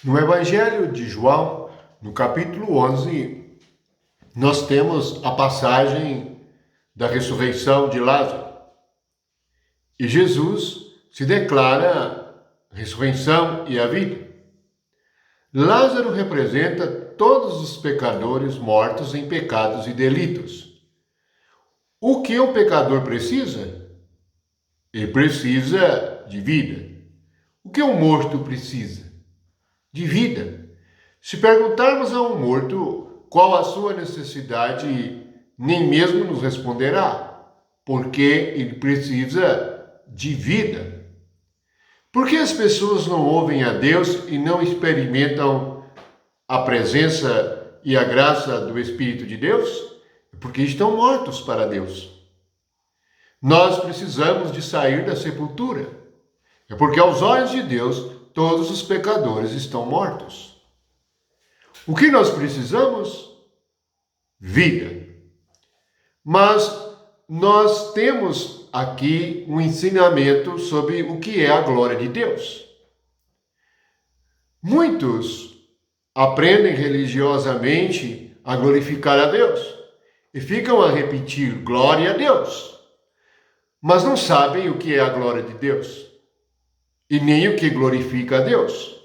No Evangelho de João, no capítulo 11, nós temos a passagem da ressurreição de Lázaro. E Jesus se declara a ressurreição e a vida. Lázaro representa todos os pecadores mortos em pecados e delitos. O que um pecador precisa? Ele precisa de vida. O que um morto precisa? De vida. Se perguntarmos a um morto qual a sua necessidade, nem mesmo nos responderá, porque ele precisa de vida. Por que as pessoas não ouvem a Deus e não experimentam a presença e a graça do Espírito de Deus? Porque estão mortos para Deus. Nós precisamos de sair da sepultura. É porque aos olhos de Deus, todos os pecadores estão mortos. O que nós precisamos? Vida. Mas nós temos aqui um ensinamento sobre o que é a glória de Deus. Muitos aprendem religiosamente a glorificar a Deus e ficam a repetir glória a Deus, mas não sabem o que é a glória de Deus e nem o que glorifica a Deus.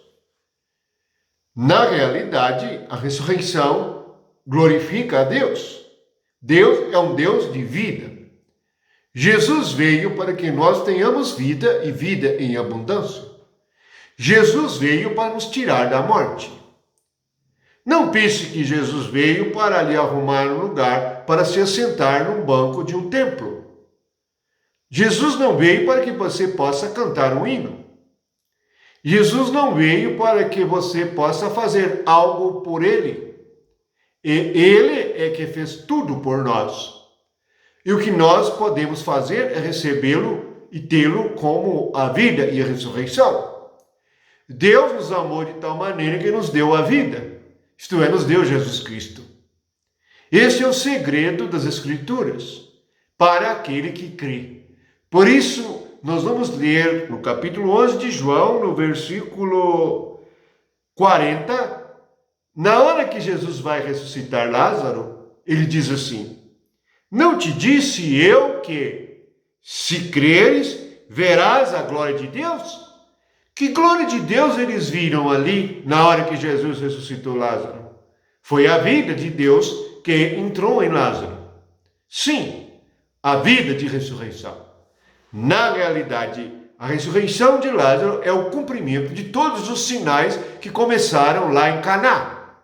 Na realidade, a ressurreição glorifica a Deus. Deus é um Deus de vida. Jesus veio para que nós tenhamos vida e vida em abundância. Jesus veio para nos tirar da morte. Não pense que Jesus veio para lhe arrumar um lugar para se assentar num banco de um templo. Jesus não veio para que você possa cantar um hino. Jesus não veio para que você possa fazer algo por Ele. E Ele é que fez tudo por nós. E o que nós podemos fazer é recebê-lo e tê-lo como a vida e a ressurreição. Deus nos amou de tal maneira que nos deu a vida. Isto é, nos deu Jesus Cristo. Esse é o segredo das Escrituras para aquele que crê. Por isso, nós vamos ler no capítulo 11 de João, no versículo 40, na hora que Jesus vai ressuscitar Lázaro, ele diz assim: não te disse eu que, se creres, verás a glória de Deus? Que glória de Deus eles viram ali na hora que Jesus ressuscitou Lázaro? Foi a vida de Deus que entrou em Lázaro. Sim, a vida de ressurreição. Na realidade, a ressurreição de Lázaro é o cumprimento de todos os sinais que começaram lá em Caná.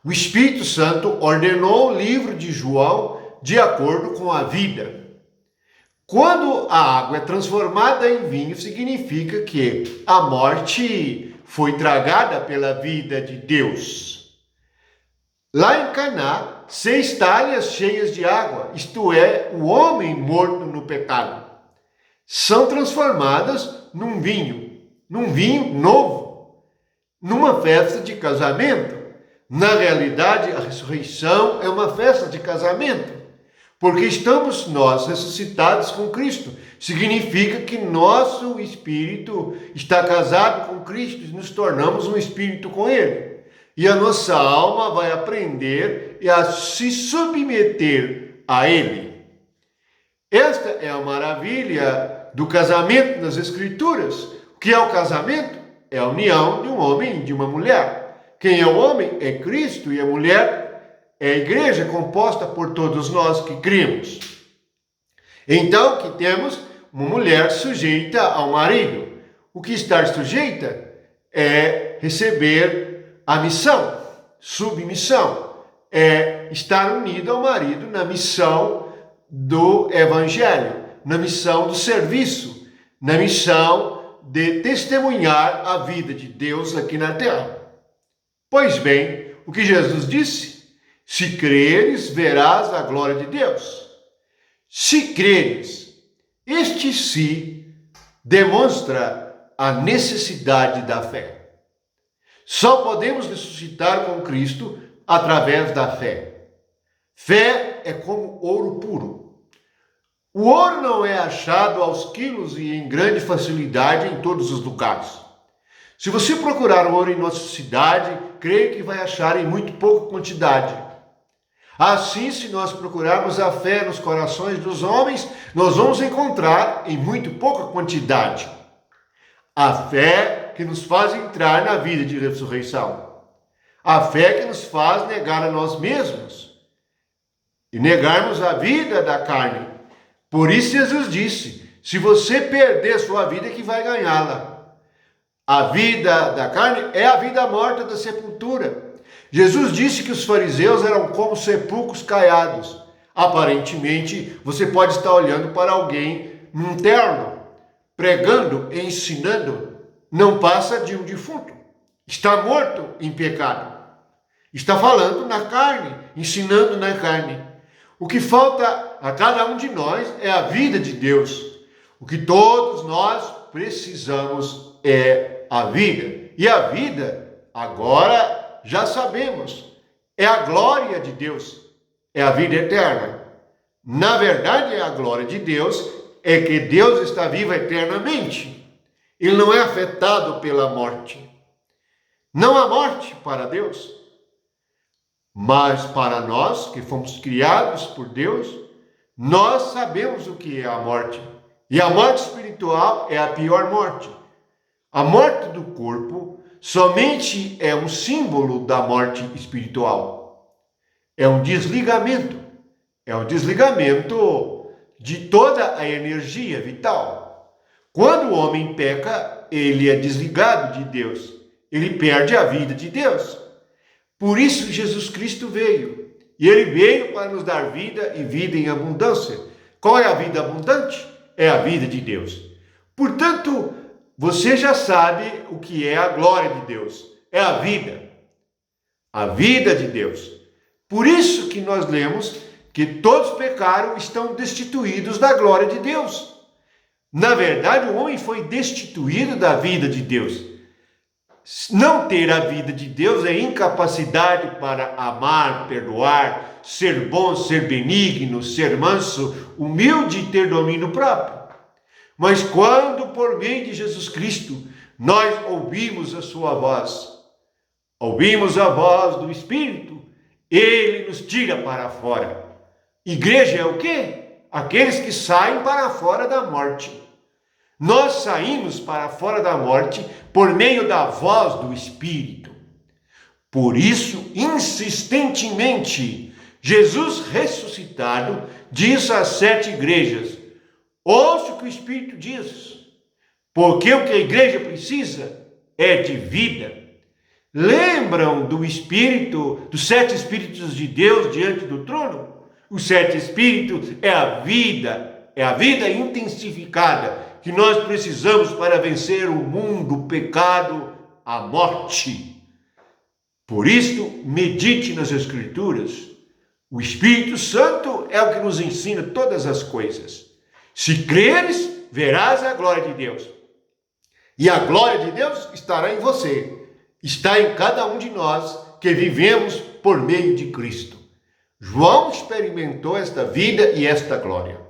O Espírito Santo ordenou o livro de João de acordo com a vida. Quando a água é transformada em vinho, significa que a morte foi tragada pela vida de Deus. Lá em Caná, 6 talhas cheias de água, isto é, o homem morto no pecado, são transformadas num vinho novo, numa festa de casamento. Na realidade, a ressurreição é uma festa de casamento, porque estamos nós ressuscitados com Cristo. Significa que nosso espírito está casado com Cristo e nos tornamos um espírito com Ele. E a nossa alma vai aprender a se submeter a Ele. Esta é a maravilha do casamento nas Escrituras. O que é o casamento? É a união de um homem e de uma mulher. Quem é o homem? É Cristo, e a mulher é a igreja composta por todos nós que cremos. Então, que temos uma mulher sujeita ao marido. O que estar sujeita é receber a missão, submissão. É estar unido ao marido na missão do Evangelho, na missão do serviço, na missão de testemunhar a vida de Deus aqui na terra. Pois bem, o que Jesus disse? Se creres, verás a glória de Deus. Se creres, este se demonstra a necessidade da fé. Só podemos ressuscitar com Cristo através da fé. Fé é como ouro puro. O ouro não é achado aos quilos e em grande facilidade em todos os lugares. Se você procurar ouro em nossa cidade, creio que vai achar em muito pouca quantidade. Assim, se nós procurarmos a fé nos corações dos homens, nós vamos encontrar em muito pouca quantidade. A fé que nos faz entrar na vida de ressurreição. A fé que nos faz negar a nós mesmos e negarmos a vida da carne. Por isso Jesus disse, se você perder sua vida, é que vai ganhá-la. A vida da carne é a vida morta da sepultura. Jesus disse que os fariseus eram como sepulcros caiados. Aparentemente, você pode estar olhando para alguém num terno, pregando e ensinando, não passa de um defunto. Está morto em pecado. Está falando na carne, ensinando na carne. O que falta a cada um de nós é a vida de Deus. O que todos nós precisamos é a vida. E a vida, agora já sabemos, é a glória de Deus, é a vida eterna. Na verdade, a glória de Deus é que Deus está vivo eternamente. Ele não é afetado pela morte. Não há morte para Deus. Mas para nós, que fomos criados por Deus, nós sabemos o que é a morte. E a morte espiritual é a pior morte. A morte do corpo somente é um símbolo da morte espiritual. É um desligamento. É um desligamento de toda a energia vital. Quando o homem peca, ele é desligado de Deus. Ele perde a vida de Deus. Por isso Jesus Cristo veio. E ele veio para nos dar vida e vida em abundância. Qual é a vida abundante? É a vida de Deus. Portanto, você já sabe o que é a glória de Deus. É a vida. A vida de Deus. Por isso que nós lemos que todos pecaram e estão destituídos da glória de Deus. Na verdade, o homem foi destituído da vida de Deus. Não ter a vida de Deus é incapacidade para amar, perdoar, ser bom, ser benigno, ser manso, humilde e ter domínio próprio. Mas quando, por meio de Jesus Cristo, nós ouvimos a sua voz, ouvimos a voz do Espírito, ele nos tira para fora. Igreja é o quê? Aqueles que saem para fora da morte. Nós saímos para fora da morte por meio da voz do Espírito. Por isso, insistentemente, Jesus ressuscitado diz às 7 igrejas, ouça o que o Espírito diz, porque o que a igreja precisa é de vida. Lembram do Espírito, dos 7 Espíritos de Deus diante do trono? Os 7 Espíritos é a vida intensificada que nós precisamos para vencer o mundo, o pecado, a morte. Por isso, medite nas Escrituras. O Espírito Santo é o que nos ensina todas as coisas. Se creres, verás a glória de Deus. E a glória de Deus estará em você. Está em cada um de nós que vivemos por meio de Cristo. João experimentou esta vida e esta glória.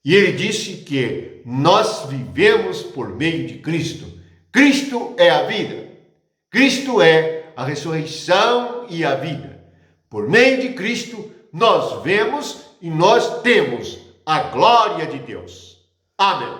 E ele disse que nós vivemos por meio de Cristo. Cristo é a vida. Cristo é a ressurreição e a vida. Por meio de Cristo, nós vemos e nós temos a glória de Deus. Amém.